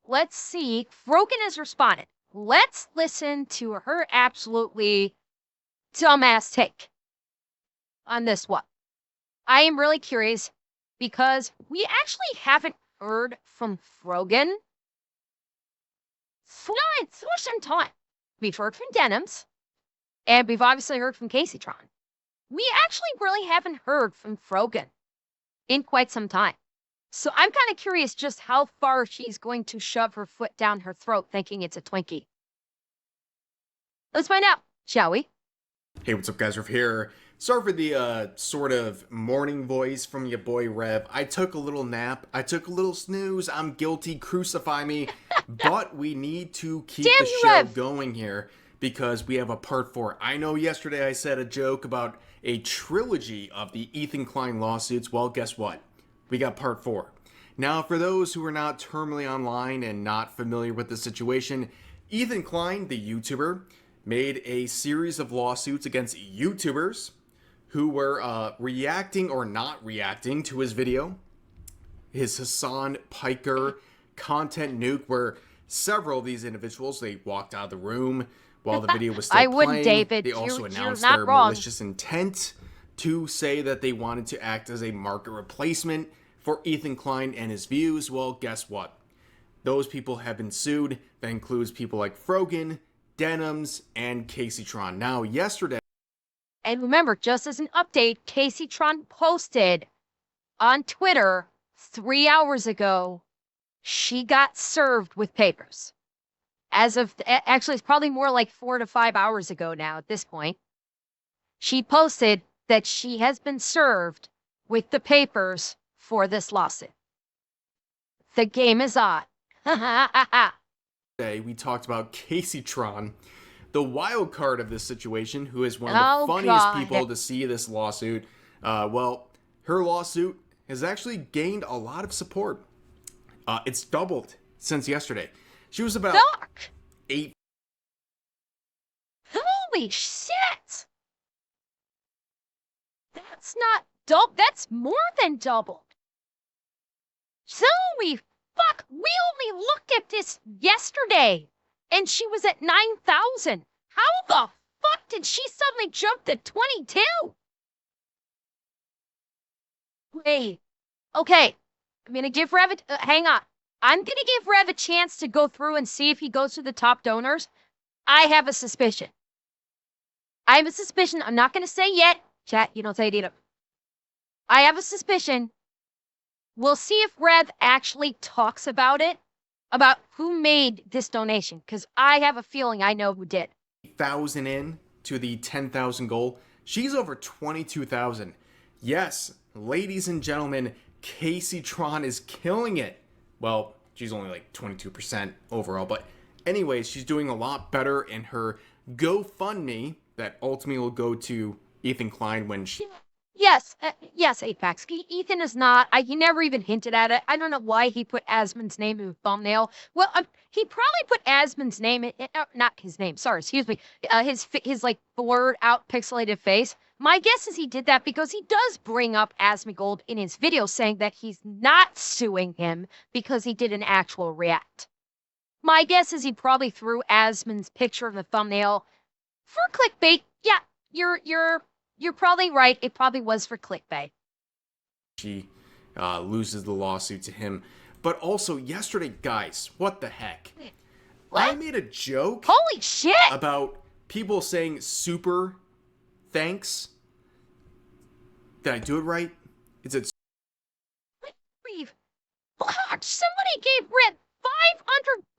let's see. Frogan has responded. Let's listen to her absolutely dumbass take on this one. I am really curious because we actually haven't heard from Frogan for some time. We've heard from Denims, and we've obviously heard from Kaceytron. We actually really haven't heard from Frogan in quite some time. So I'm kind of curious just how far she's going to shove her foot down her throat thinking it's a Twinkie. Let's find out, shall we? Hey, what's up, guys? Rev here. Sorry for the sort of morning voice from your boy Rev. I took a little nap. I took a little snooze. I'm guilty. Crucify me. But we need to keep the show Rev. going here because we have a part 4. I know yesterday I said a joke about a trilogy of the Ethan Klein lawsuits. Well, guess what? We got part 4. Now, for those who are not terminally online and not familiar with the situation, Ethan Klein, the YouTuber, made a series of lawsuits against YouTubers who were reacting or not reacting to his video. His Hasan Piker content nuke, where several of these individuals, they walked out of the room while the video was still I playing. wouldn't, David. They also announced not their wrong. malicious intent to say that they wanted to act as a market replacement for Ethan Klein and his views. Well, guess what? Those people have been sued. That includes people like Frogan, Denims, and Kaceytron. Now, yesterday... And remember, just as an update, Kaceytron posted on Twitter 3 hours ago, she got served with papers. As of, actually, it's probably more like 4 to 5 hours ago now at this point. She posted that she has been served with the papers for this lawsuit. The game is on. Today, we talked about Kaceytron, the wild card of this situation, who is one of the funniest people to see this lawsuit. Well, her lawsuit has actually gained a lot of support. It's doubled since yesterday. She was about 8. Holy shit! That's not double. That's more than doubled. So we only looked at this yesterday, and she was at 9,000. How the fuck did she suddenly jump to 22? Wait. Okay. I'm gonna give Rev hang on. I'm gonna give Rev a chance to go through and see if he goes to the top donors. I have a suspicion. I'm not gonna say yet. Chat, you don't say it either. I have a suspicion. We'll see if Rev actually talks about it, about who made this donation, because I have a feeling I know who did. 1,000 in to the 10,000 goal. She's over 22,000. Yes, ladies and gentlemen, Kaceytron is killing it. Well, she's only like 22% overall, but anyways, she's doing a lot better in her GoFundMe that ultimately will go to Ethan Klein when she... Yes, Apex. Ethan is not. He never even hinted at it. I don't know why he put Asmund's name in the thumbnail. Well, he probably put Asmund's name in, not his name. Sorry, excuse me. His like blurred out pixelated face. My guess is he did that because he does bring up Asmongold in his video, saying that he's not suing him because he did an actual react. My guess is he probably threw Asmund's picture in the thumbnail for clickbait. Yeah, you're probably right. It probably was for clickbait. She loses the lawsuit to him. But also, yesterday, guys, what the heck? What? I made a joke. Holy shit! About people saying super thanks. Did I do it right? Is it... Fuck, somebody gave Red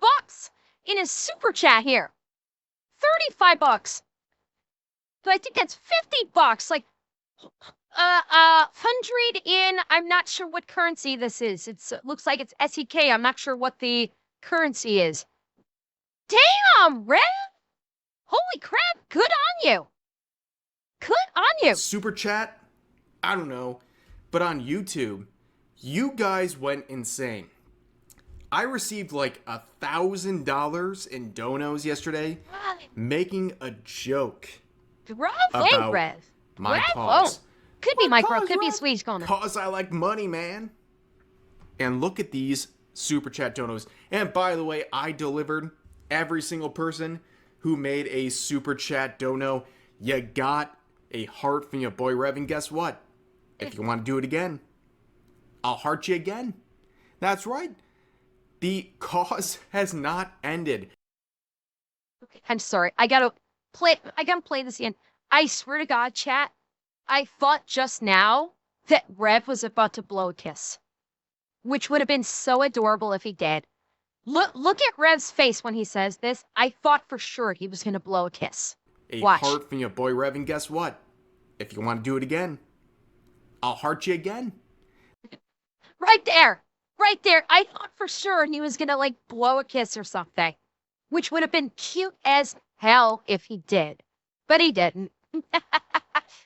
$500 in his super chat here. 35 bucks. So I think that's $50. Like, 100 in, I'm not sure what currency this is. It looks like it's SEK. I'm not sure what the currency is. Damn, Red! Holy crap, good on you. Good on you. Super chat? I don't know. But on YouTube, you guys went insane. I received like $1,000 in donos yesterday, making a joke about my cause. Could be micro, could be a Swedish corner. Cause I like money, man. And look at these super chat donos. And by the way, I delivered every single person who made a super chat dono. You got a heart from your boy Rev, and guess what? If you want to do it again, I'll heart you again. That's right. The cause has not ended. Okay, I'm sorry. I gotta play this again. I swear to God, chat, I thought just now that Rev was about to blow a kiss, which would have been so adorable if he did. Look at Rev's face when he says this. I thought for sure he was gonna blow a kiss. A Watch. heart from your boy Rev, and guess what? If you want to do it again, I'll heart you again. Right there. Right there. I thought for sure he was gonna like blow a kiss or something, which would have been cute as hell if he did. But he didn't.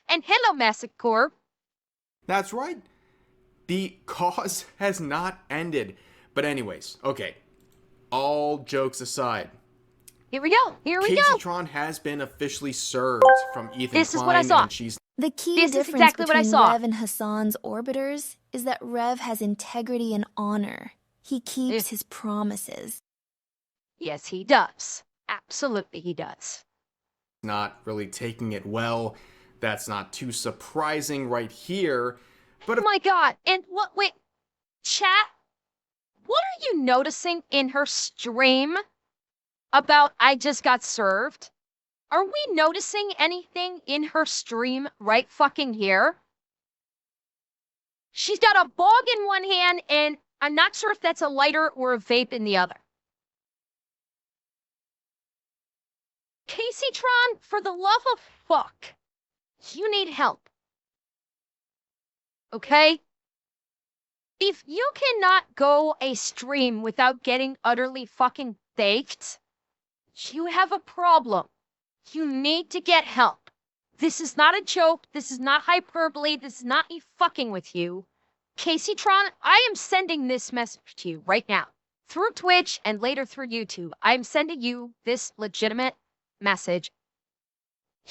And hello, Massacre. That's right. The cause has not ended. But anyways, okay. All jokes aside. Here we go. Here we go. Kaceytron has been officially served from Ethan This Klein, is what I saw. and she's The key This is difference exactly what I between saw. Rev and Hasan's orbiters is that Rev has integrity and honor. He keeps his promises. Yes, he does. Absolutely, he does. not really taking it well. That's not too surprising right here. But Oh my God. And what, wait, chat, what are you noticing in her stream about I just got served? Are we noticing anything in her stream right fucking here? She's got a bog in one hand, and I'm not sure if that's a lighter or a vape in the other. Kaceytron, for the love of fuck, you need help. Okay? If you cannot go a stream without getting utterly fucking baked, you have a problem. You need to get help. This is not a joke. This is not hyperbole. This is not me fucking with you. Kaceytron, I am sending this message to you right now. Through Twitch and later through YouTube. I'm sending you this legitimate message.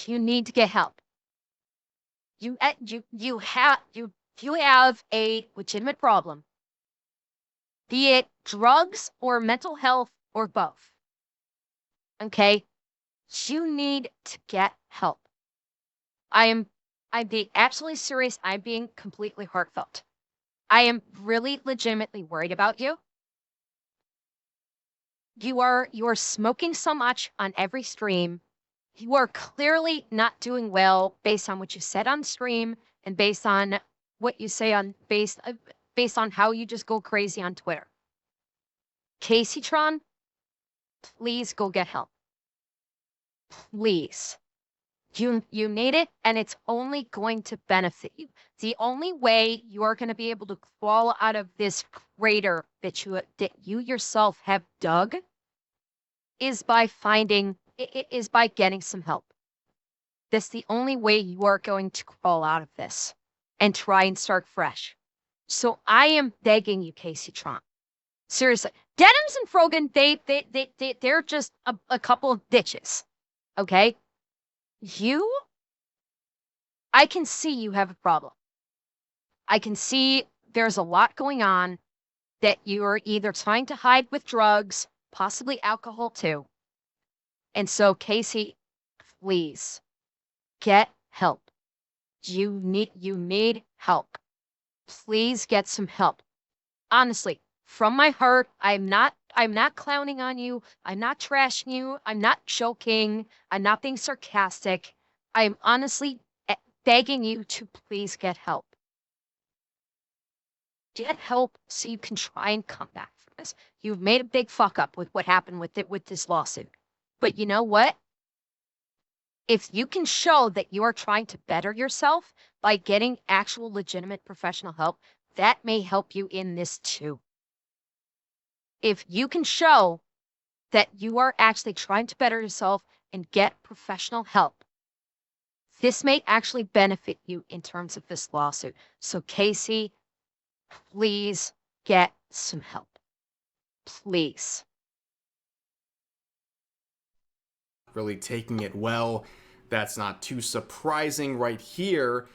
You need to get help. You have a legitimate problem. Be it drugs or mental health or both. Okay? You need to get help. I'm being absolutely serious. I'm being completely heartfelt. I am really legitimately worried about you. You are smoking so much on every stream. You are clearly not doing well based on what you said on stream and based on what you say on based on how you just go crazy on Twitter. Kaceytron, please go get help. Please. You need it, and it's only going to benefit you. The only way you are going to be able to crawl out of this crater that you yourself have dug is by getting some help. That's the only way you are going to crawl out of this and try and start fresh. So I am begging you, Kaceytron. Seriously, Denims and Frogan, they're just a couple of bitches. Okay? I can see you have a problem. I can see there's a lot going on that you are either trying to hide with drugs, possibly alcohol too. And so, Casey, please get help. You need help. Please get some help. Honestly, from my heart, I'm not clowning on you. I'm not trashing you. I'm not joking. I'm not being sarcastic. I'm honestly begging you to please get help. Get help so you can try and come back from this. You've made a big fuck up with what happened with this lawsuit. But you know what? If you can show that you are trying to better yourself by getting actual legitimate professional help, that may help you in this too. If you can show that you are actually trying to better yourself and get professional help, this may actually benefit you in terms of this lawsuit. So, Casey, please get some help. Please. really taking it well. That's not too surprising right here.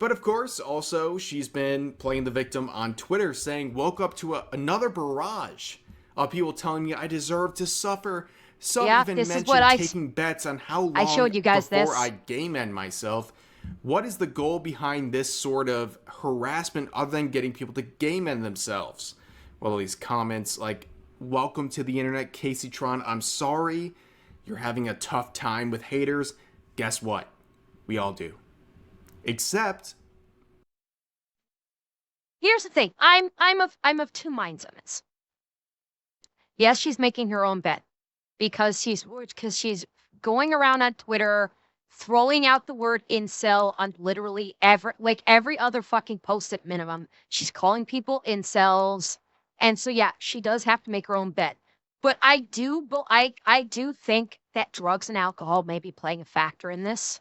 But of course, also, she's been playing the victim on Twitter, saying, woke up to another barrage of people telling me I deserve to suffer. Some Yeah, even this is mentioned what taking bets on how long I showed you guys before this. I game end myself. What is the goal behind this sort of harassment other than getting people to game end themselves? Well, these comments like, welcome to the internet, Kaceytron. I'm sorry you're having a tough time with haters. Guess what? We all do. Except, Here's the thing. I'm of two minds on this. Yes, she's making her own bet because she's going around on Twitter throwing out the word incel on literally every other fucking post at minimum. She's calling people incels. And so yeah, she does have to make her own bet. But I do think that drugs and alcohol may be playing a factor in this.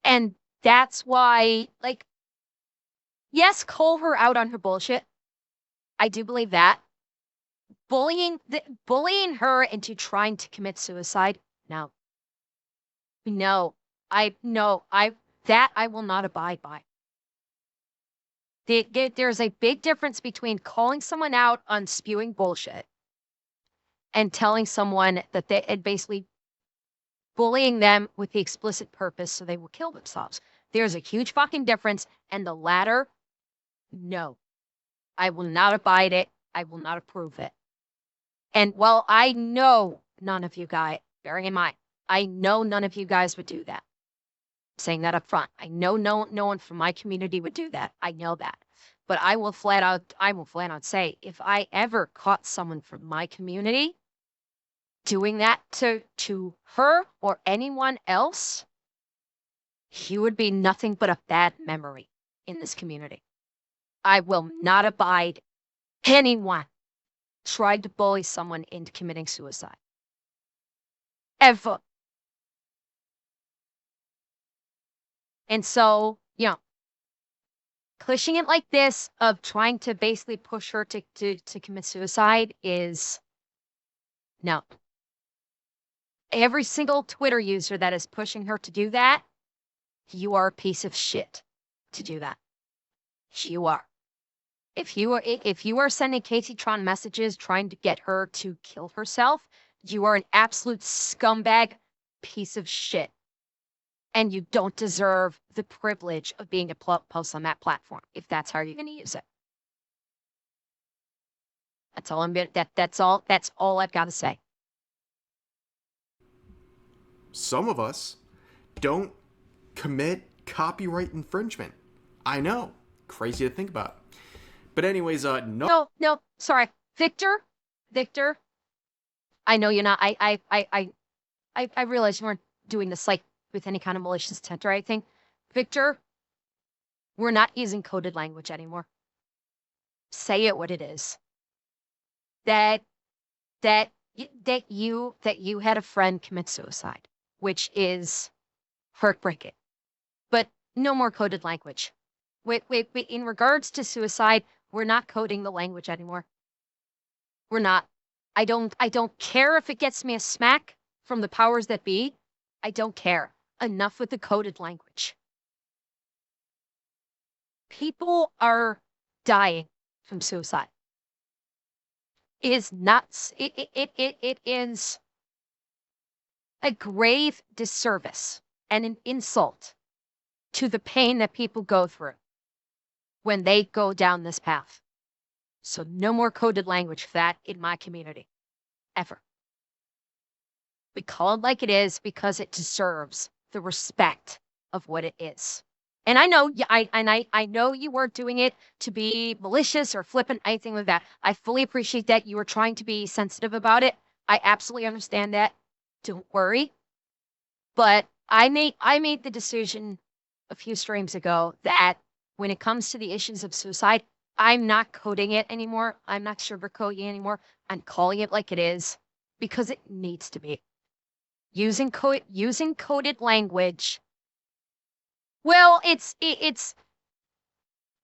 And that's why, like, yes, call her out on her bullshit. I do believe that. Bullying her into trying to commit suicide. No. No. That I will not abide by. There's a big difference between calling someone out on spewing bullshit and telling someone that and basically bullying them with the explicit purpose so they will kill themselves. There's a huge fucking difference, and the latter, no. I will not abide it. I will not approve it. And while I know none of you guys, bearing in mind, I know none of you guys would do that. I'm saying that up front. I know no one from my community would do that. I know that. But I will flat out say, if I ever caught someone from my community doing that to her or anyone else, he would be nothing but a bad memory in this community. I will not abide anyone tried to bully someone into committing suicide. Ever. And so, pushing it like this of trying to basically push her to commit suicide is no. Every single Twitter user that is pushing her to do that, you are a piece of shit to do that. You are. If you are sending Kaceytron messages trying to get her to kill herself, you are an absolute scumbag piece of shit. And you don't deserve the privilege of being a post on that platform if that's how you're going to use it. That's all that's all I've got to say. some of us don't commit copyright infringement. I know. Crazy to think about. But anyways, No, sorry. Victor, I know you're not. I realize you weren't doing this like with any kind of malicious intent or anything. Victor, we're not using coded language anymore. Say it what it is. That you had a friend commit suicide, which is heartbreaking. But no more coded language. Wait. In regards to suicide, we're not coding the language anymore. We're not. I don't care if it gets me a smack from the powers that be. I don't care. Enough with the coded language. People are dying from suicide. It is nuts. It is a grave disservice and an insult to the pain that people go through when they go down this path. So no more coded language for that in my community. Ever. We call it like it is because it deserves the respect of what it is. And I know, I know you weren't doing it to be malicious or flippant, anything like that. I fully appreciate that you were trying to be sensitive about it. I absolutely understand that. Don't worry. But I made the decision a few streams ago that when it comes to the issues of suicide, I'm not coding it anymore. I'm not sugarcoating it anymore. I'm calling it like it is because it needs to be. Using coded language. Well, it's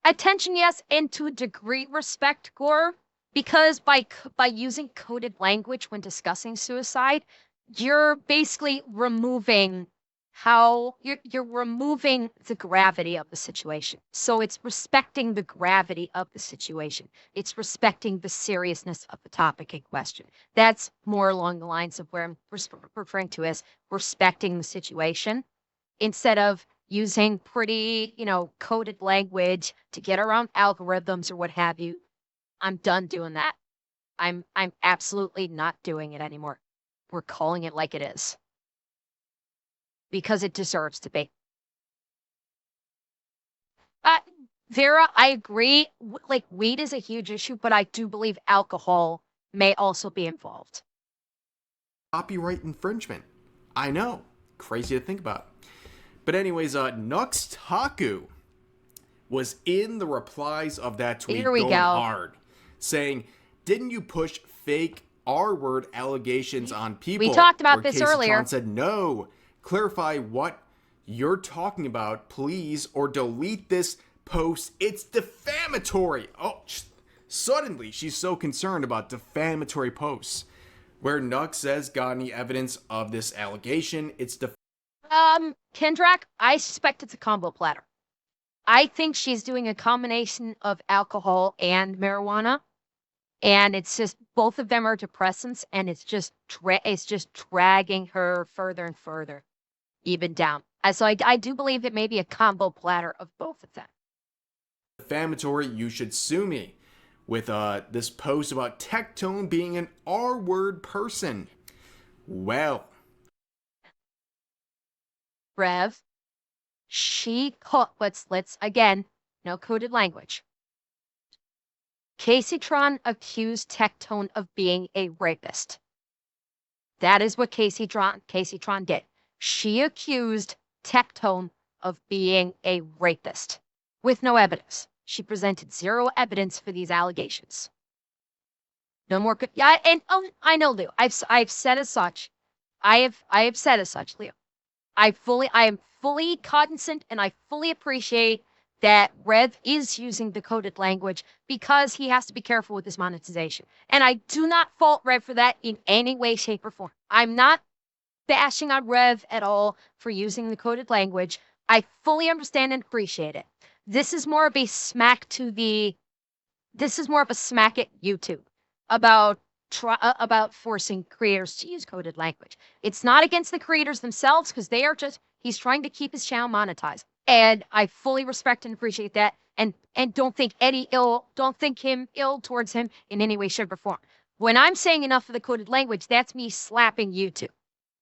attention, yes, and to a degree respect, Gore, because by using coded language when discussing suicide, you're basically removing how you're removing the gravity of the situation. So it's respecting the gravity of the situation. It's respecting the seriousness of the topic in question. That's more along the lines of where I'm referring to as respecting the situation instead of using pretty, coded language to get around algorithms or what have you. I'm done doing that. I'm absolutely not doing it anymore. We're calling it like it is. Because it deserves to be. Vera, I agree. Like, weed is a huge issue, but I do believe alcohol may also be involved. Copyright infringement. I know. Crazy to think about. But anyways, Nux Taku was in the replies of that tweet going hard, saying, didn't you push fake R-word allegations on people? We talked about this earlier. Kaceytron said, no. Clarify what you're talking about, please, or delete this post. It's defamatory. Oh, suddenly she's so concerned about defamatory posts. Where Nux says, got any evidence of this allegation? It's Kendrak, I suspect it's a combo platter. I think she's doing a combination of alcohol and marijuana. And it's just, both of them are depressants, and it's just dragging her further and further, even down. So I do believe it may be a combo platter of both of them. Defamatory, you should sue me. With this post about Tectone being an R-word person. Well. Rev, let's again, no coded language. Kaceytron accused Tectone of being a rapist. That is what Kaceytron did. She accused Tectone of being a rapist with no evidence. She presented zero evidence for these allegations. No more. Yeah, and I know, Leo. I've said as such. I have said as such, Leo. I am fully cognizant, and I fully appreciate that Rev is using the coded language because he has to be careful with his monetization. And I do not fault Rev for that in any way, shape, or form. I'm not bashing on Rev at all for using the coded language. I fully understand and appreciate it. This is more of a smack at YouTube about forcing creators to use coded language. It's not against the creators themselves because he's trying to keep his channel monetized. And I fully respect and appreciate that. And don't think him ill towards him in any way, shape, or form. When I'm saying enough of the coded language, that's me slapping YouTube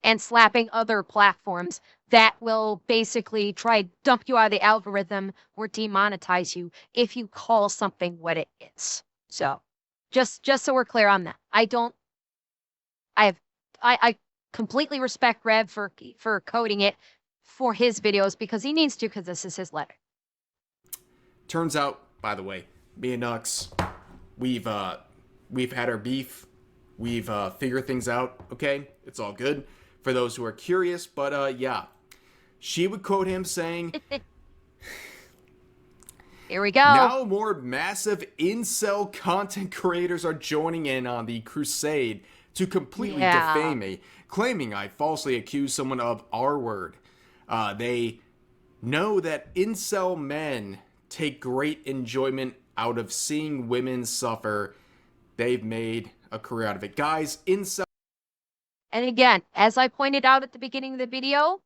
and slapping other platforms that will basically try to dump you out of the algorithm or demonetize you if you call something what it is. So just so we're clear on that. I completely respect Rev for coding it for his videos because he needs to, because this is his letter. Turns out, by the way, me and Nux, we've had our beef. We've figured things out, okay? It's all good for those who are curious, but yeah. She would quote him saying, here we go. Now more massive incel content creators are joining in on the crusade to completely defame me, claiming I falsely accused someone of R-word. They know that incel men take great enjoyment out of seeing women suffer. They've made a career out of it. Guys, incel... And again, as I pointed out at the beginning of the video,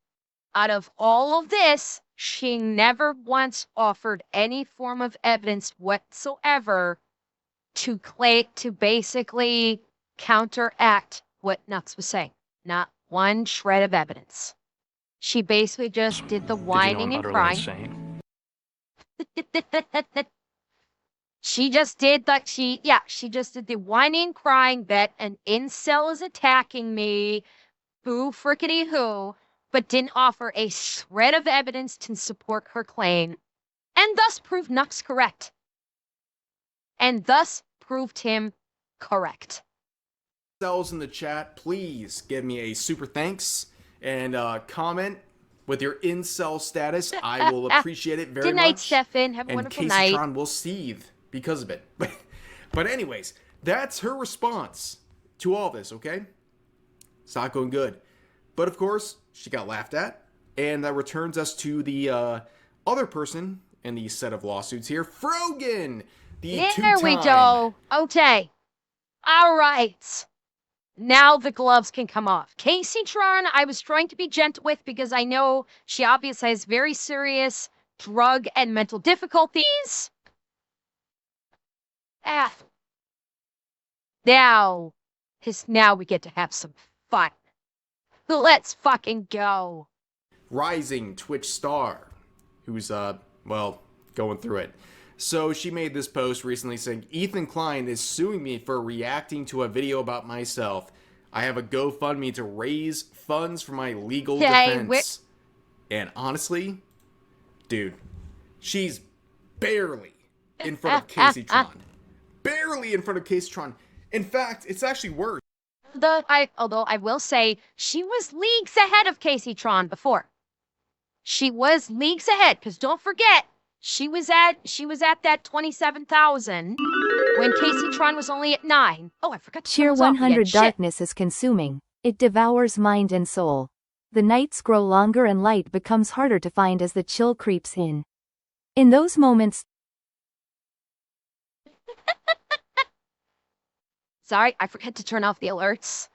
out of all of this, she never once offered any form of evidence whatsoever to basically counteract what Nux was saying. Not one shred of evidence. She basically just did the whining and crying. She just did the whining and crying that an incel is attacking me, boo frickety who, but didn't offer a shred of evidence to support her claim, and thus proved Nux correct. And thus proved him correct. Incels in the chat, please give me a super thanks and comment with your incel status. I will appreciate it very much. Good night, Stefan. Have a wonderful night. And Kaceytron will seethe because of it. But anyways, that's her response to all this, okay? It's not going good. But of course, she got laughed at. And that returns us to the other person in the set of lawsuits here, Frogan, the There we two-time. go. Okay. All right. Now the gloves can come off. Kaceytron, I was trying to be gentle with because I know she obviously has very serious drug and mental difficulties. Now we get to have some fun. Let's fucking go. Rising Twitch star, who's, well, going through it. So she made this post recently saying, Ethan Klein is suing me for reacting to a video about myself. I have a GoFundMe to raise funds for my legal defense. And honestly, dude, she's barely in front of Kaceytron. Barely in front of Kaceytron. In fact, it's actually worse. Although I will say, she was leagues ahead of Kaceytron before. She was leagues ahead, because don't forget, she was at that 27,000 when Kaceytron was only at 9. Oh, I forgot to turn Sheer this off 100 again. Shit. darkness is consuming. It devours mind and soul. The nights grow longer and light becomes harder to find as the chill creeps in. In those moments, Sorry, I forgot to turn off the alerts.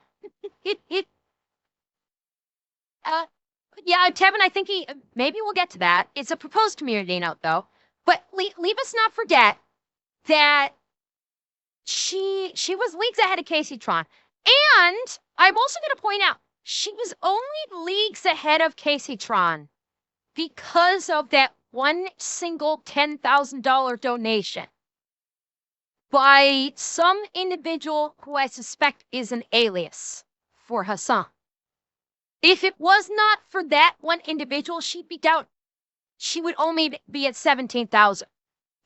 Yeah, Tevin, I think maybe we'll get to that. It's a proposed community note, though. But leave us not forget that she was leagues ahead of Kaceytron. And I'm also going to point out, she was only leagues ahead of Kaceytron because of that one single $10,000 donation by some individual who I suspect is an alias for Hasan. If it was not for that one individual, she'd be down. She would only be at 17,000.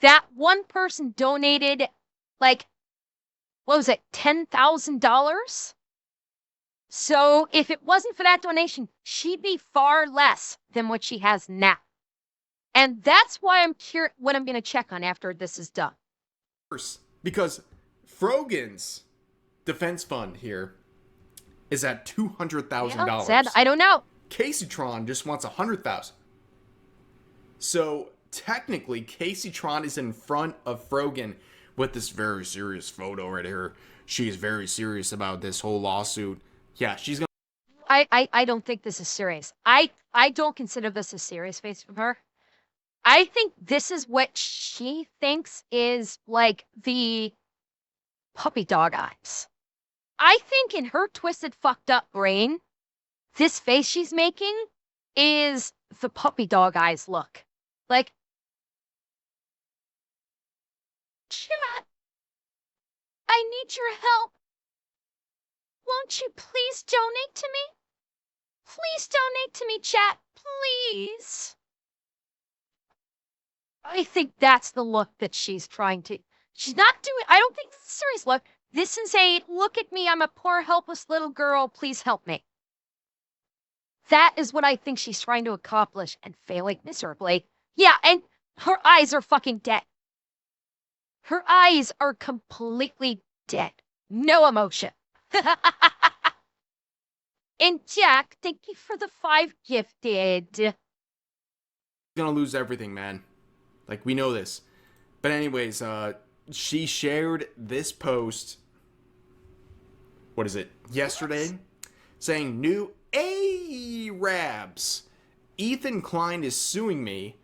That one person donated, like, what was it, $10,000? So if it wasn't for that donation, she'd be far less than what she has now. And that's why I'm curious what I'm going to check on after this is done. Because Frogan's defense fund here is at $200,000. Said, I don't know. Kaceytron just wants $100,000. So technically, Kaceytron is in front of Frogan with this very serious photo right here. She's very serious about this whole lawsuit. Yeah, she's gonna. I don't think this is serious. I don't consider this a serious face from her. I think this is what she thinks is like the puppy dog eyes. I think in her twisted, fucked up brain, this face she's making is the puppy dog eyes look. Like, chat, I need your help. Won't you please donate to me? Please donate to me, chat. Please. I think that's the look that she's trying to. She's not doing. I don't think this is a serious look. This is a look at me. I'm a poor, helpless little girl. Please help me. That is what I think she's trying to accomplish and failing miserably. Yeah, and her eyes are fucking dead. Her eyes are completely dead. No emotion. And Jack, thank you for the 5 gifted. Gonna lose everything, man. Like, we know this. But anyways, she shared this post, what is it, yesterday, saying, new Arabs. Ethan Klein is suing me.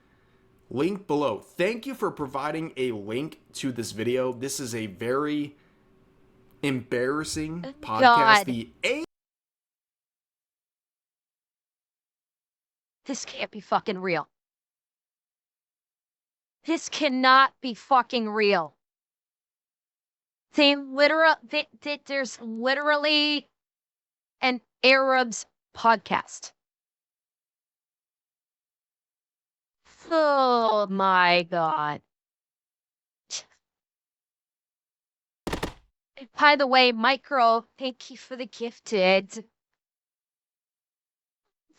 Link below. Thank you for providing a link to this video. This is a very embarrassing podcast. God. This can't be fucking real. This cannot be fucking real. There's literally an Arabs podcast. Oh my God. By the way, Micro, thank you for the gifted.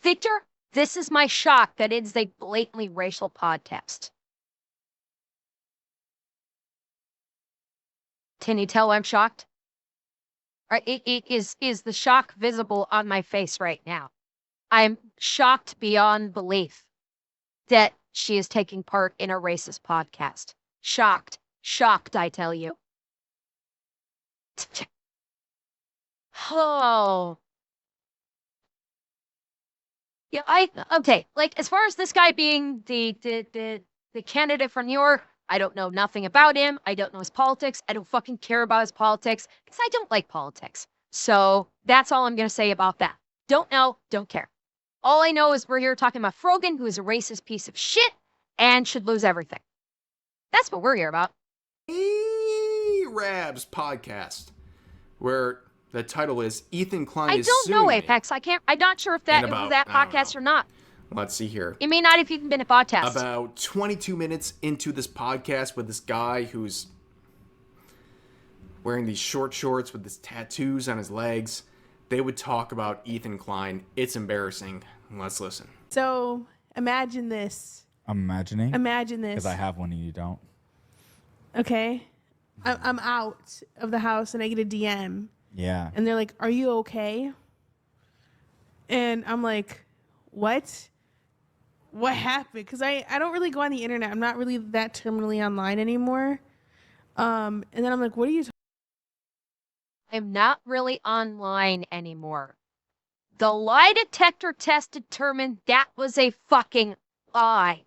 Victor, this is my shock that it's a blatantly racial podcast. Can you tell I'm shocked? Is the shock visible on my face right now? I'm shocked beyond belief that she is taking part in a racist podcast. Shocked. Shocked, I tell you. Oh. Yeah, okay. Like, as far as this guy being the candidate for New York, I don't know nothing about him. I don't know his politics. I don't fucking care about his politics because I don't like politics. So that's all I'm gonna say about that. Don't know, don't care. All I know is we're here talking about Frogan, who is a racist piece of shit and should lose everything. That's what we're here about. Rabs podcast, where the title is Ethan Klein I is don't suing know, me. Apex. I'm not sure if that was that I don't podcast know. or not. Let's see here. It may not have even been a podcast. About 22 minutes into this podcast with this guy who's wearing these short shorts with his tattoos on his legs, they would talk about Ethan Klein. It's embarrassing. Let's listen. So imagine this. I'm imagining. Imagine this. Because I have one and you don't. Okay. I'm out of the house and I get a DM. Yeah. And they're like, "Are you okay?" And I'm like, "What? What happened?" Because I don't really go on the internet. I'm not really that terminally online anymore. And then I'm like, "What are you talking?" I'm not really online anymore. The lie detector test determined that was a fucking lie.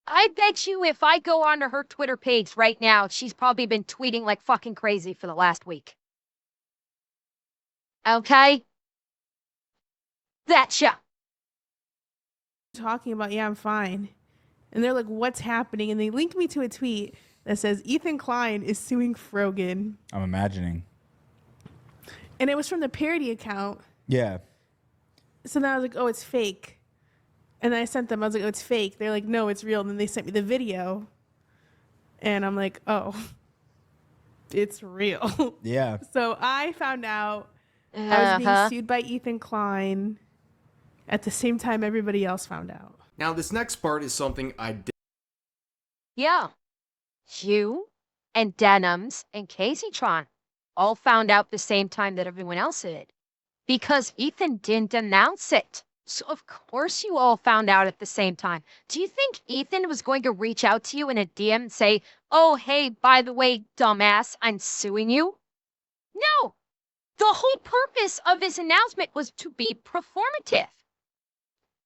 I bet you if I go onto her Twitter page right now, she's probably been tweeting like fucking crazy for the last week. Okay? That's ya. Talking about? Yeah, I'm fine. And they're like, "What's happening?" And they link me to a tweet that says Ethan Klein is suing Frogan. I'm imagining. And it was from the parody account. Yeah. So then I was like, "Oh, it's fake." And then I sent them, I was like, "Oh, it's fake." They're like, "No, it's real." And then they sent me the video. And I'm like, "Oh, it's real." Yeah. So I found out I was being sued by Ethan Klein at the same time everybody else found out. Now, this next part is something I did. Yeah. You and Denims and Kaceytron all found out the same time that everyone else did. Because Ethan didn't announce it. So of course you all found out at the same time. Do you think Ethan was going to reach out to you in a DM and say, "Oh, hey, by the way, dumbass, I'm suing you"? No. The whole purpose of his announcement was to be performative.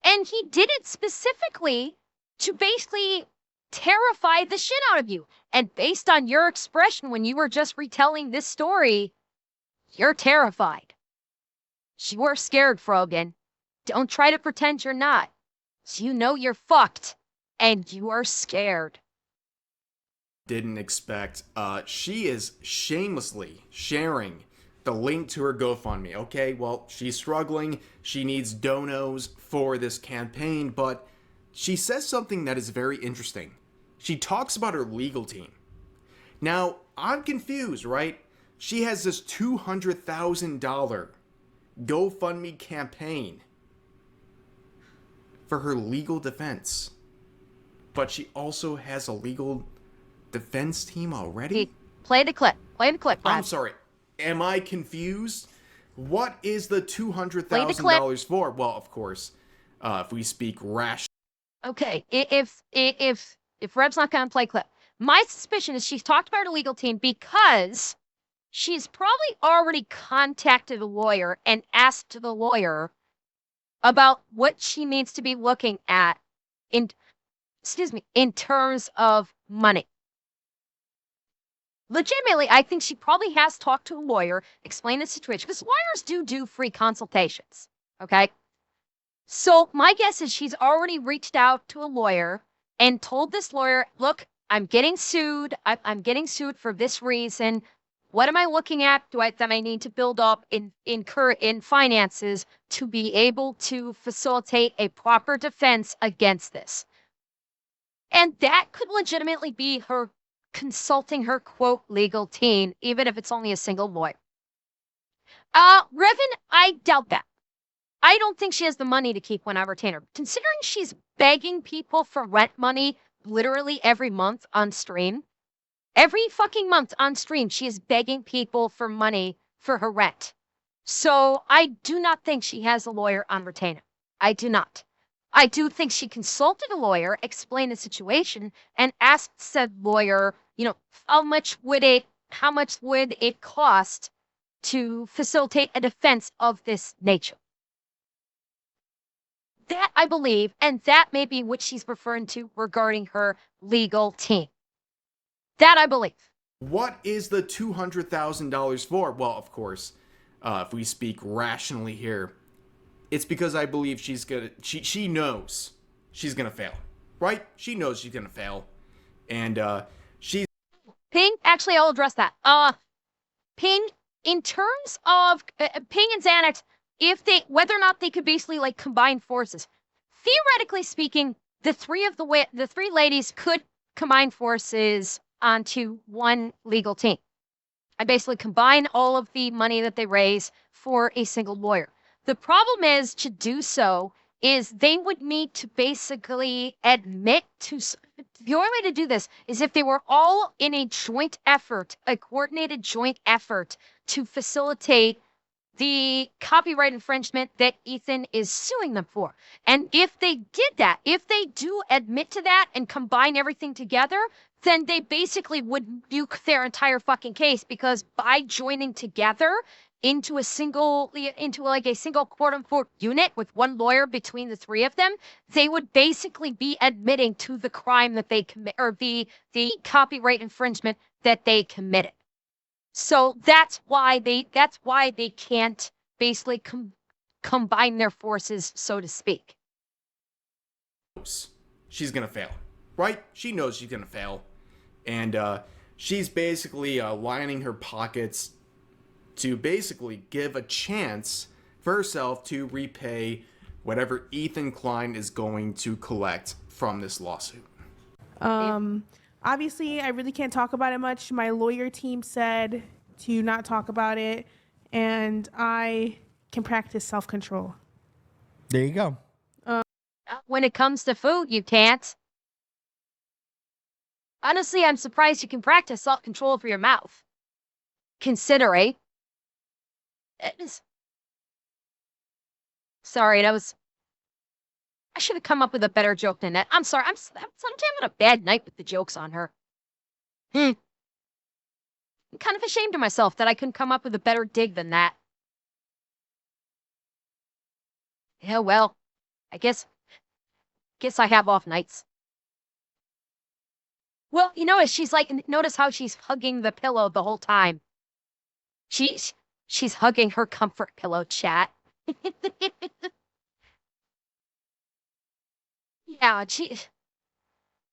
And he did it specifically to basically terrify the shit out of you. And based on your expression when you were just retelling this story, you're terrified. You are scared, Frogan. Don't try to pretend you're not. You know you're fucked, and you are scared. Didn't expect. She is shamelessly sharing the link to her GoFundMe. Okay, well, she's struggling. She needs donos for this campaign, but she says something that is very interesting. She talks about her legal team. Now, I'm confused, right? She has this $200,000 GoFundMe campaign for her legal defense. But she also has a legal defense team already? Hey, play the clip. Play the clip, Brad. I'm sorry. Am I confused? What is the Play the $200,000 for? Well, of course, if we speak rash. Okay, if Reb's not gonna play clip, my suspicion is she's talked about her legal team because she's probably already contacted a lawyer and asked the lawyer about what she needs to be looking at in terms of money. Legitimately, I think she probably has talked to a lawyer, explained the situation, because lawyers do free consultations, okay? So my guess is she's already reached out to a lawyer and told this lawyer, "Look, I'm getting sued. I'm getting sued for this reason. What am I looking at? That I need to build up in finances to be able to facilitate a proper defense against this?" And that could legitimately be her consulting her quote legal team, even if it's only a single lawyer. Revan, I doubt that. I don't think she has the money to keep one on retainer. Considering she's begging people for rent money literally every month on stream. Every fucking month on stream, she is begging people for money for her rent. So I do not think she has a lawyer on retainer. I do not. I do think she consulted a lawyer, explained the situation, and asked said lawyer, how much would it cost to facilitate a defense of this nature? That I believe, and that may be what she's referring to regarding her legal team. That I believe. What is the $200,000 for? Well, of course, if we speak rationally here, it's because I believe she knows she's gonna fail, right? She knows she's gonna fail, and she's Ping, actually, I'll address that. Ping, in terms of Ping and Xanax, whether or not they could basically like combine forces, theoretically speaking, the three ladies could combine forces onto one legal team. I basically combine all of the money that they raise for a single lawyer. The problem is to do so is they would need to basically admit to. The only way to do this is if they were all in a joint effort, a coordinated joint effort to facilitate the copyright infringement that Ethan is suing them for. And if they did that, if they do admit to that and combine everything together, then they basically would nuke their entire fucking case, because by joining together into a single quote unquote unit with one lawyer between the three of them, they would basically be admitting to the crime that they commit, or the copyright infringement that they committed. So that's why they can't basically combine their forces, so to speak. She's gonna fail, right? She knows she's gonna fail, and she's basically lining her pockets to basically give a chance for herself to repay whatever Ethan Klein is going to collect from this lawsuit. Obviously, I really can't talk about it much. My lawyer team said to not talk about it, and I can practice self-control. There you go. When it comes to food, you can't. Honestly, I'm surprised you can practice self-control for your mouth. Considering. Sorry, I should have come up with a better joke than that. I'm sorry. I'm sometimes having a bad night with the jokes on her. I'm kind of ashamed of myself that I couldn't come up with a better dig than that. Yeah, well, I guess I have off nights. Well, notice how she's hugging the pillow the whole time. She's hugging her comfort pillow, chat. Yeah,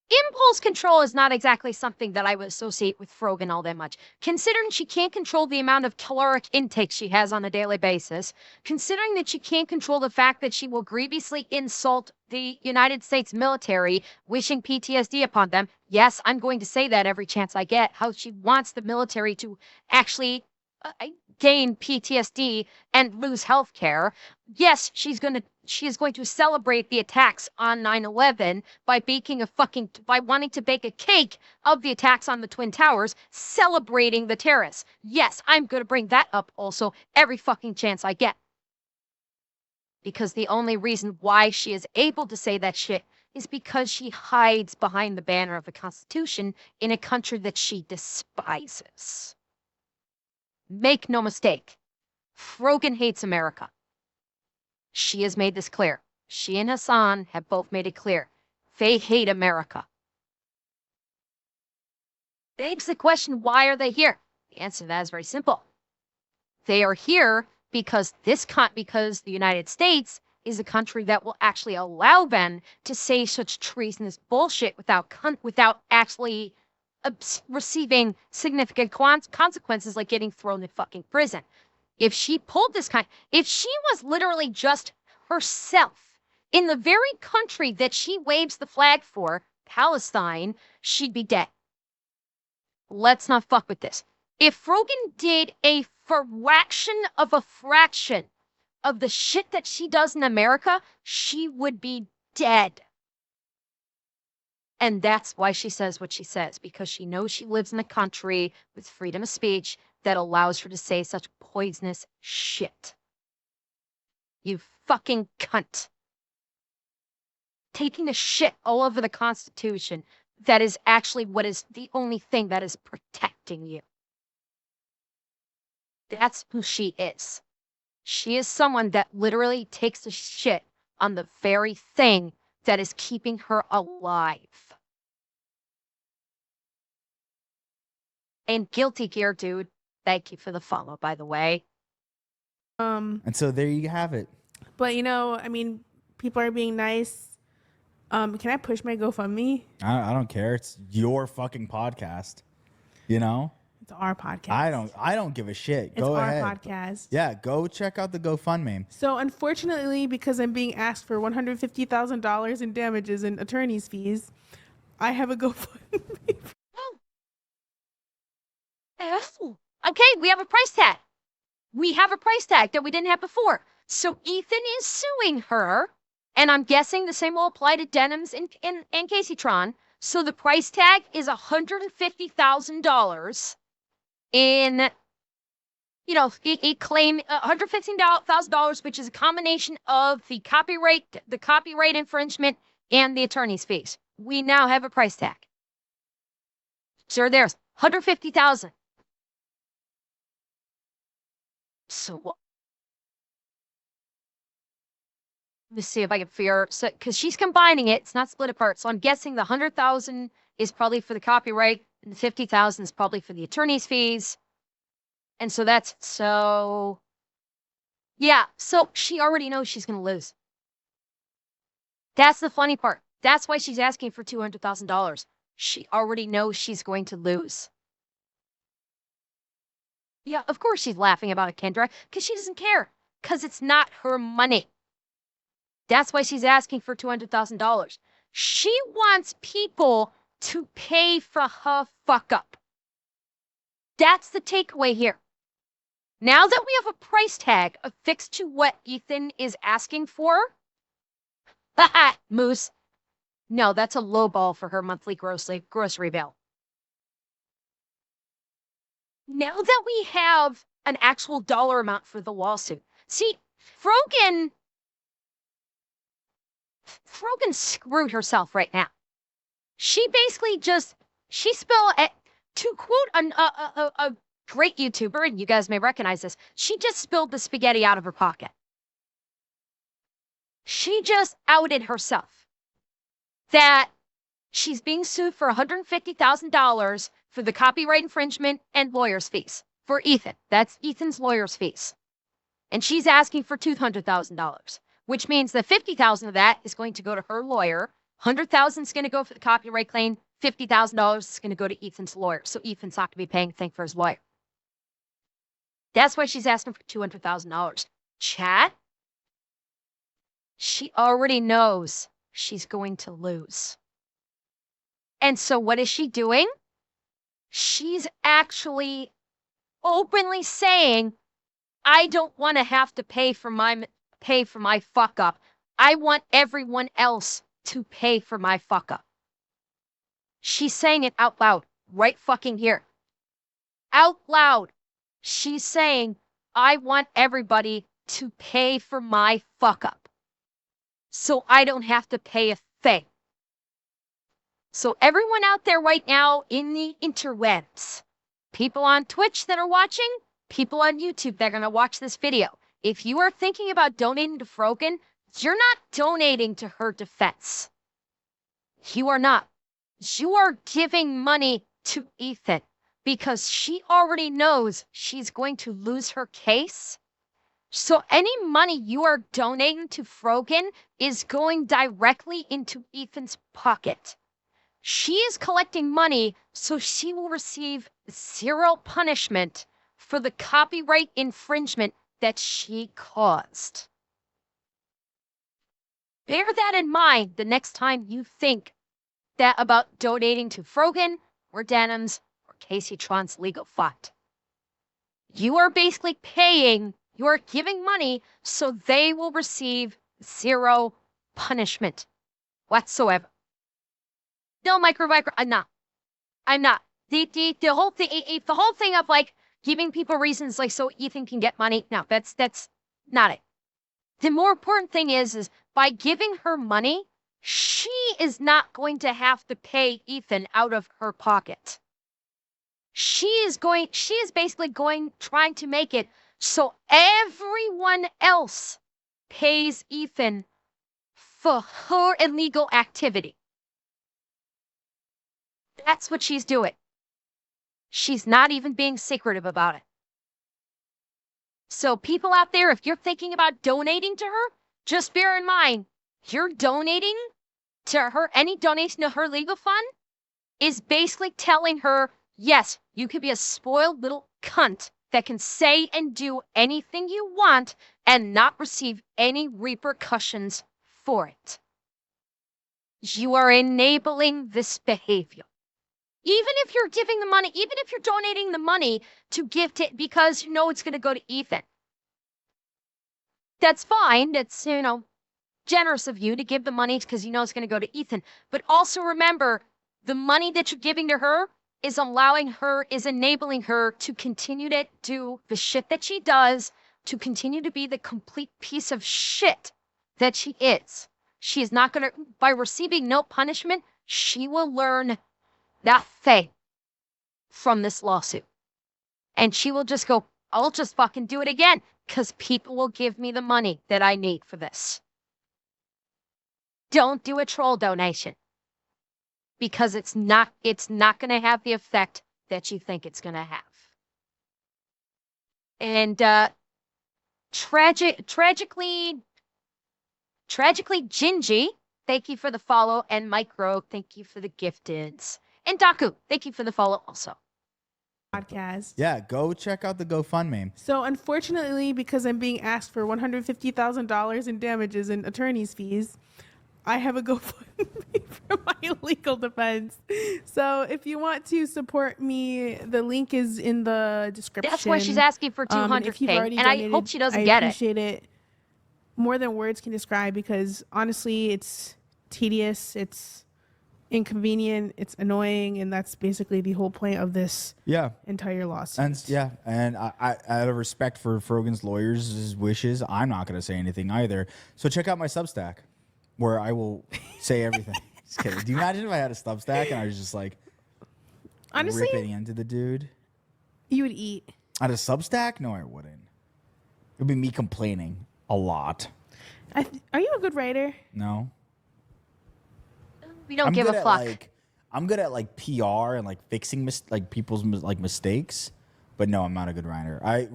impulse control is not exactly something that I would associate with Frogan all that much. Considering she can't control the amount of caloric intake she has on a daily basis, considering that she can't control the fact that she will grievously insult the United States military, wishing PTSD upon them. Yes, I'm going to say that every chance I get, how she wants the military to actually gain PTSD and lose health care. Yes, she is going to celebrate the attacks on 9/11 by wanting to bake a cake of the attacks on the Twin Towers, celebrating the terrorists. Yes, I'm going to bring that up also every fucking chance I get. Because the only reason why she is able to say that shit is because she hides behind the banner of the Constitution in a country that she despises. Make no mistake, Frogan hates America. She has made this clear. She and Hasan have both made it clear. They hate America. Begs the question, why are they here? The answer to that is very simple. They are here because the United States is a country that will actually allow them to say such treasonous bullshit without actually receiving significant consequences, like getting thrown in fucking prison. If she was literally just herself in the very country that she waves the flag for, Palestine, she'd be dead. Let's not fuck with this. If Frogan did a fraction of the shit that she does in America, she would be dead. And that's why she says what she says, because she knows she lives in a country with freedom of speech that allows her to say such poisonous shit. You fucking cunt. Taking the shit all over the Constitution that is actually what is the only thing that is protecting you. That's who she is. She is someone that literally takes a shit on the very thing that is keeping her alive. And guilty gear, dude. Thank you for the follow, by the way. And so there you have it. But I mean, people are being nice. Can I push my GoFundMe? I don't care. It's your fucking podcast. You know? It's our podcast. I don't give a shit. It's Go our ahead. podcast. Yeah, go check out the GoFundMe. So unfortunately, because I'm being asked for $150,000 in damages and attorney's fees, I have a GoFundMe. Oh. Okay, we have a price tag. We have a price tag that we didn't have before. So Ethan is suing her, and I'm guessing the same will apply to Denims and Kaceytron. So the price tag is $150,000 in, he claimed $115,000, which is a combination of the copyright infringement and the attorney's fees. We now have a price tag. So there's $150,000. So what? Let me see if I can figure. So, because she's combining it, it's not split apart. So I'm guessing the 100,000 is probably for the copyright, and the 50,000 is probably for the attorney's fees. And so yeah. So she already knows she's gonna lose. That's the funny part. That's why she's asking for $200,000. She already knows she's going to lose. Yeah, of course she's laughing about it, Kendra, because she doesn't care. Because it's not her money. That's why she's asking for $200,000. She wants people to pay for her fuck up. That's the takeaway here. Now that we have a price tag affixed to what Ethan is asking for, Moose. No, that's a low ball for her monthly grocery bill. Now that we have an actual dollar amount for the lawsuit. See, Frogan screwed herself right now. She basically she spilled, to quote a great YouTuber, and you guys may recognize this, she just spilled the spaghetti out of her pocket. She just outed herself that she's being sued for $150,000 for the copyright infringement and lawyer's fees for Ethan. That's Ethan's lawyer's fees. And she's asking for $200,000, which means that $50,000 of that is going to go to her lawyer. $100,000 is going to go for the copyright claim. $50,000 is going to go to Ethan's lawyer. So Ethan's not going to be paying a thing for his lawyer. That's why she's asking for $200,000. Chat, she already knows she's going to lose. And so what is she doing? She's actually openly saying, I don't want to have to pay for my fuck up. I want everyone else to pay for my fuck up. She's saying it out loud, right fucking here. Out loud. She's saying, I want everybody to pay for my fuck up. So I don't have to pay a thing. So everyone out there right now in the interwebs, people on Twitch that are watching, people on YouTube that are going to watch this video, if you are thinking about donating to Frogan, you're not donating to her defense. You are not. You are giving money to Ethan because she already knows she's going to lose her case. So any money you are donating to Frogan is going directly into Ethan's pocket. She is collecting money so she will receive zero punishment for the copyright infringement that she caused. Bear that in mind the next time you think that about donating to Frogan or Denims or Kaceytron's legal fund. You are basically paying, you are giving money so they will receive zero punishment whatsoever. No, I'm not. The whole thing of like, giving people reasons like so Ethan can get money. No, that's not it. The more important thing is by giving her money, she is not going to have to pay Ethan out of her pocket. She is basically trying to make it so everyone else pays Ethan for her illegal activity. That's what she's doing. She's not even being secretive about it. So people out there, if you're thinking about donating to her, just bear in mind, you're donating to her, any donation to her legal fund is basically telling her, yes, you could be a spoiled little cunt that can say and do anything you want and not receive any repercussions for it. You are enabling this behavior. Even if you're giving the money, even if you're donating the money to give to, because you know it's going to go to Ethan. That's fine. It's, generous of you to give the money because you know it's going to go to Ethan. But also remember, the money that you're giving to her is enabling her to continue to do the shit that she does, to continue to be the complete piece of shit that she is. She is not going to, by receiving no punishment, she will learn nothing from this lawsuit. And she will just go, I'll just fucking do it again because people will give me the money that I need for this. Don't do a troll donation because it's not going to have the effect that you think it's going to have. And tragically Gingy, thank you for the follow, and Micro, thank you for the gifteds. And Daku, thank you for the follow also. Podcast. Yeah, go check out the GoFundMe. So unfortunately, because I'm being asked for $150,000 in damages and attorney's fees, I have a GoFundMe for my legal defense. So if you want to support me, the link is in the description. That's why she's asking for $200K, and I hope she doesn't get it. I appreciate it more than words can describe because honestly, it's tedious, it's inconvenient, it's annoying, and that's basically the whole point of this entire lawsuit. And I out of respect for Frogan's lawyers' wishes, I'm not going to say anything either. So check out my Substack, where I will say everything. Just kidding. Do you imagine if I had a Substack and I was just like, honestly, ripping into the dude? You would eat. At a Substack? No, I wouldn't. It would be me complaining a lot. Are you a good writer? No. We don't give a fuck. I'm good at like PR and like fixing people's mistakes, but no, I'm not a good writer. I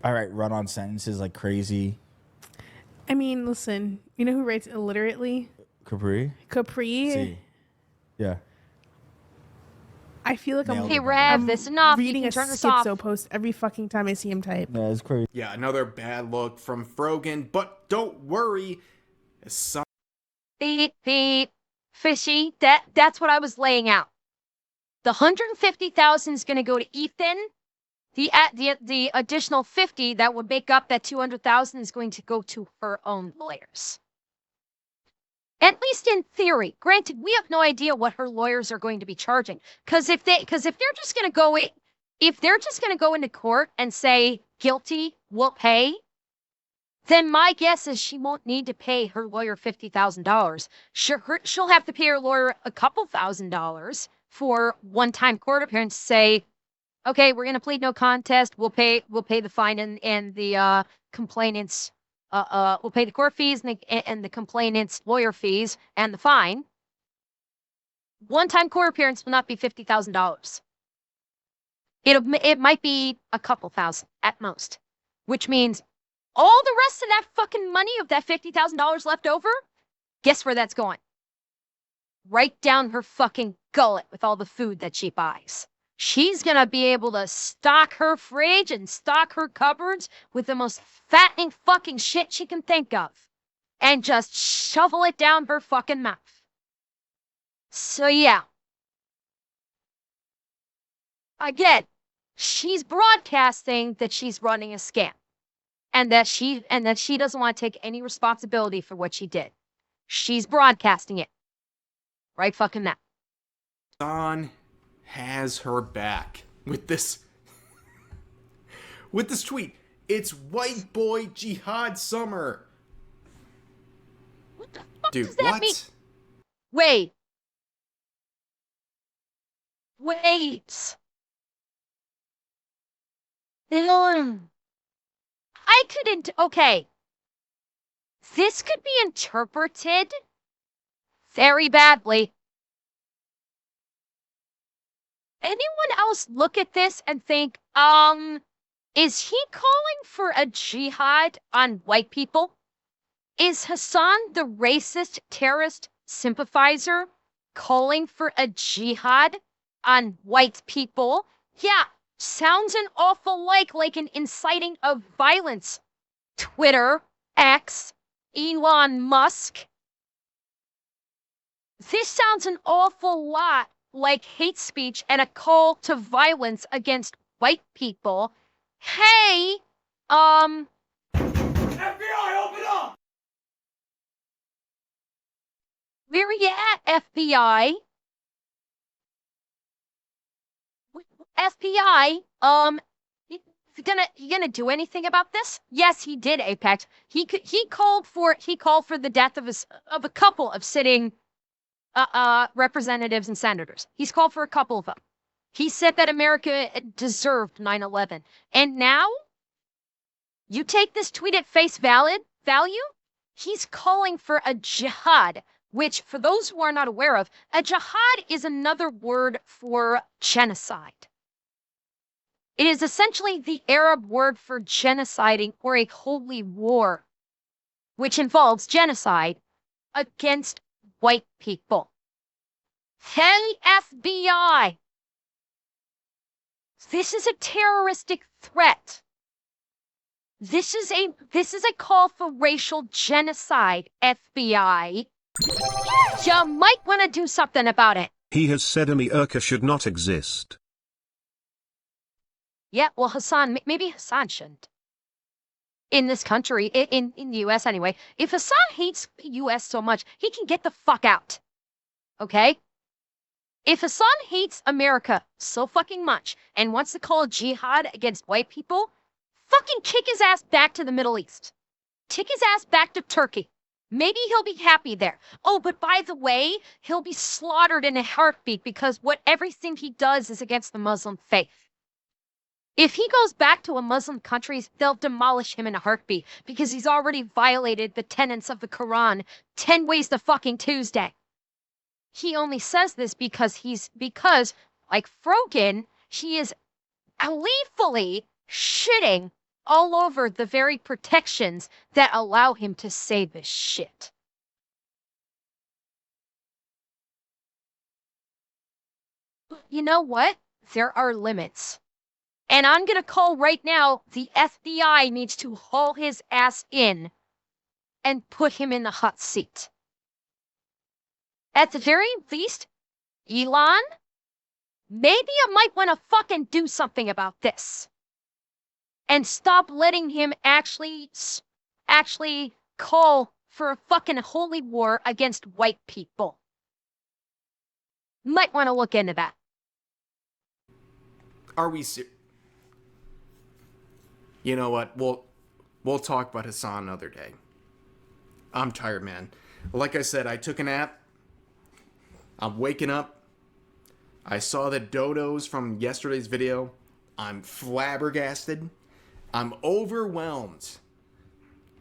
write run-on sentences like crazy. I mean, listen, you know who writes illiterately? Capri. See. Yeah. I feel like Hey, Rev, this enough. Reading you a can turn this off. schizo post every fucking time I see him type. Yeah, it's crazy. Yeah, another bad look from Frogan, but don't worry. Beep, beep. Fishy. That's what I was laying out. The $150,000 is going to go to Ethan. The additional 50 that would make up that 200,000 is going to go to her own lawyers. At least in theory. Granted, we have no idea what her lawyers are going to be charging. Because if they're just going to go into court and say guilty, we'll pay, then my guess is she won't need to pay her lawyer $50,000. She'll have to pay her lawyer a couple $1,000s for one-time court appearance. Say, okay, we're going to plead no contest. We'll pay the fine and the complainant's. We'll pay the court fees and the complainant's lawyer fees and the fine. One-time court appearance will not be $50,000. It might be a couple thousand at most, which means all the rest of that fucking money of that $50,000 left over, guess where that's going? Right down her fucking gullet with all the food that she buys. She's going to be able to stock her fridge and stock her cupboards with the most fattening fucking shit she can think of. And just shovel it down her fucking mouth. So yeah. Again, she's broadcasting that she's running a scam. And that she doesn't want to take any responsibility for what she did. She's broadcasting it. Right fucking now. Hasan has her back with this tweet. It's white boy jihad summer. What the fuck Dude, does that what? mean? Wait. Wait. I couldn't. Okay. This could be interpreted very badly. Anyone else look at this and think, is he calling for a jihad on white people? Is Hasan the racist terrorist sympathizer calling for a jihad on white people? Yeah, sounds an awful like an inciting of violence. Twitter, X, Elon Musk. This sounds an awful lot like hate speech and a call to violence against white people. Hey, FBI, open up! where you at, FBI? FBI, you gonna do anything about this? Yes, he did, Apex. He called for the death of a couple of sitting representatives and senators. He's called for a couple of them. He said that America deserved 9/11. And now you take this tweet at face value? He's calling for a jihad, which, for those who are not aware of, a jihad is another word for genocide. It is essentially the Arab word for genociding or a holy war, which involves genocide against white people. Hey, FBI! This is a terroristic threat. This is a call for racial genocide, FBI. You might want to do something about it. He has said America should not exist. Yeah, well, maybe Hasan shouldn't. In this country, in the US anyway, if Hasan hates the US so much, he can get the fuck out. Okay? If Hasan hates America so fucking much and wants to call a jihad against white people, fucking kick his ass back to the Middle East. Kick his ass back to Turkey. Maybe he'll be happy there. Oh, but by the way, he'll be slaughtered in a heartbeat because everything he does is against the Muslim faith. If he goes back to a Muslim country, they'll demolish him in a heartbeat because he's already violated the tenets of the Quran 10 ways to fucking Tuesday. He only says this because, like Frogan, he is gleefully shitting all over the very protections that allow him to say this shit. You know what? There are limits. And I'm going to call right now, the FBI needs to haul his ass in and put him in the hot seat. At the very least, Elon, maybe you might want to fucking do something about this. And stop letting him actually call for a fucking holy war against white people. Might want to look into that. Are we serious? You know what? We'll talk about Hasan another day. I'm tired, man. Like I said, I took a nap. I'm waking up. I saw the dodos from yesterday's video. I'm flabbergasted. I'm overwhelmed.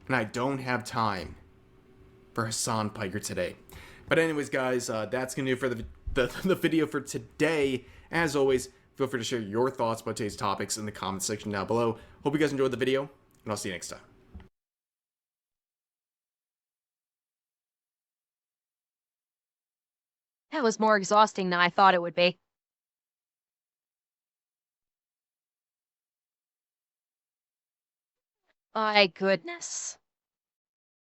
And I don't have time for Hasan Piker today. But anyways, guys, that's going to do for the video for today. As always, feel free to share your thoughts about today's topics in the comment section down below. Hope you guys enjoyed the video, and I'll see you next time. That was more exhausting than I thought it would be. My goodness.